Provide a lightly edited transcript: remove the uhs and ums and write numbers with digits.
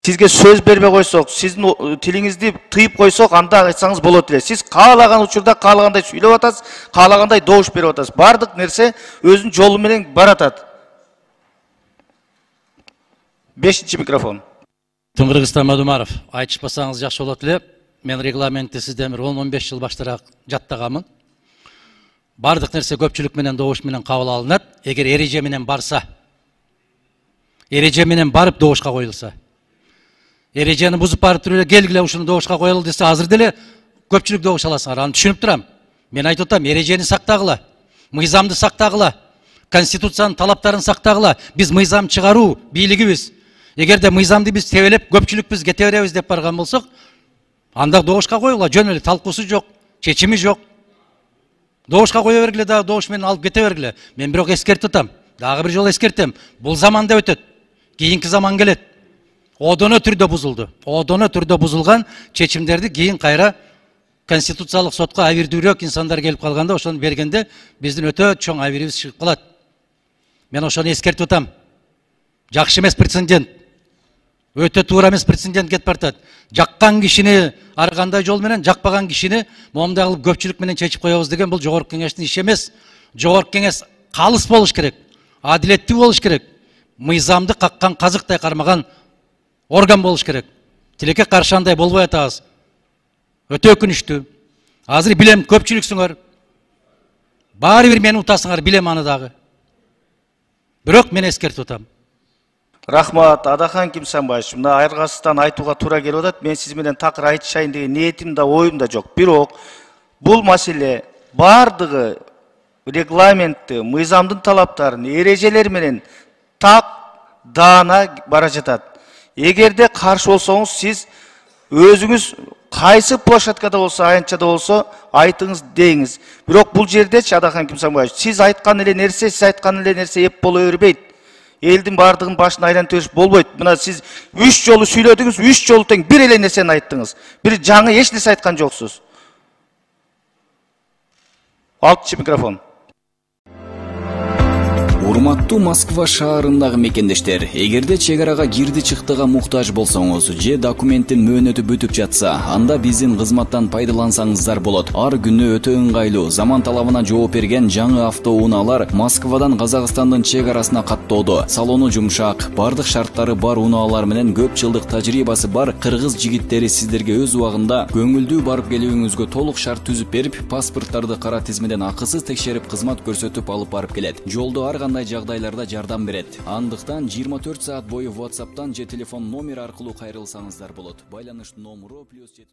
Сизге сөз бербей койсок, сиздин тилиңизди тыйып койсок, анда айтсаңыз болот эле. Сиз каалаган учурда каалагандай сүйлөп атасыз, каалагандай добуш берип атасыз. Бардык нерсе өзүнүн жолу менен баратат. 5-чи микрофон. Кыргызстан Мадумаров, айтышпасаңыз жакшы болот эле. Мен регламентти сизден 10-15 жыл баштараак жаттаганмын. Бардык нерсе көпчүлүк менен добуш менен кабыл алынат. Эгер эреже менен барса, эреже менен барып добушка коюлса. Erejeni buzуп барып туруп келгиле ушуну добушка коелу десе, азыр деле көпчүлүк добуш аласыңар. Аны түшүнүп турам. Мен айтып атам, эрежени сактагыла, мыйзамды сактагыла, конституциянын талаптарын сактагыла. Биз мыйзам чыгаруу бийлигибиз. Эгерде мыйзамды биз тебелеп, көпчүлүк биз кете беребиз деп барган болсок, анда добушка коюла, жөн эле талкуусу жок, чечими жок. Добушка кое бергиле, дагы добуш менен алып кете бергиле. Мен бирок эскертип атам, дагы бир жолу эскертем. Бул заманда өтөт. Кийинки заман келет. Одоно түрдө бузулду. Одоно түрдө бузулган чечимдерди кийин кайра конституциялык сотко абийирдүүрөөк инсандар келип калганда, ошону бергенде биздин өтө чоң абийирибиз чыгып калат. Мен ошону эскертип атам. Жакшы эмес прецедент. Өтө туура эмес прецедент кетип баратат. Жаккан кишини ар кандай жол менен, жакпаган кишини момундай кылып көпчүлүк менен чечип коебуз деген бул жогорку кеңештин иши эмес. Жогорку кеңеш калыс болуш керек. Адилеттүү болуш керек. Мыйзамды каккан казыктай кармаган орган болуш керек. Тилекке каршы андай болбой атабыз. Өтө өкүнүчтүү. Азыр билем көпчүлүксүңөр. Баары бир мени утасыңар, билем аны дагы. Бирок мен эскертип атам. Рахмат, Адахан Кимсанбаевич. Мына айыргасыздан айтууга туура келип атат. Мен сиз менен такыр айтышайын деген ниетим да, оюм да жок. Бирок бул маселе бардыгы регламентти, мыйзамдын талаптарын, эрежелер менен так даана бара жатат. Эгерде каршы болсоңуз, сиз өзүңүз кайсы площадкада болсо, аянтчада болсо, айтыңыз, дейиңиз. Бирок бул жердечи, Адахан Кимсанбаевич, сиз айткан эле нерсе эп боло бербейт. Элдин бардыгын башын айлантып бериш болбойт. Мына сиз 3 жолу сүйлөдүңүз, 3 жолу тең бир эле нерсени айттыңыз. Бир жаңы эч нерсе айткан жоксуз. 6-чы микрофон. Урматтуу Москва шаарындагы мекендештер, эгерде чек арага кирди чыктыга муктаж болсоңуз, же документтин мөөнөтү бүтүп жатса, анда биздин кызматтан пайдалансаңыздар болот. Ар күнү өтө ыңгайлуу, заман талабына жооп берген жаңы автоунaalар Москвадан Казакстандын чек арасына каттоодо. Салону жумшак, бардык шарттары бар унаалар менен көп жылдык тажрыйбасы бар кыргыз жигиттери сиздерге өз убагында көңүлдүү барып келүүңүзгө толук шарт түзүп берип, паспорттарды кара тизмеден акысыз текшерип, кызмат көрсөтүп алып барып келет. Жолдо ар кандай жагдайларда жардам берет. Андыктан 24 саат бою WhatsApp'тан же телефон номер аркылуу кайрылсаңыздар болот. Байланыш номеру +7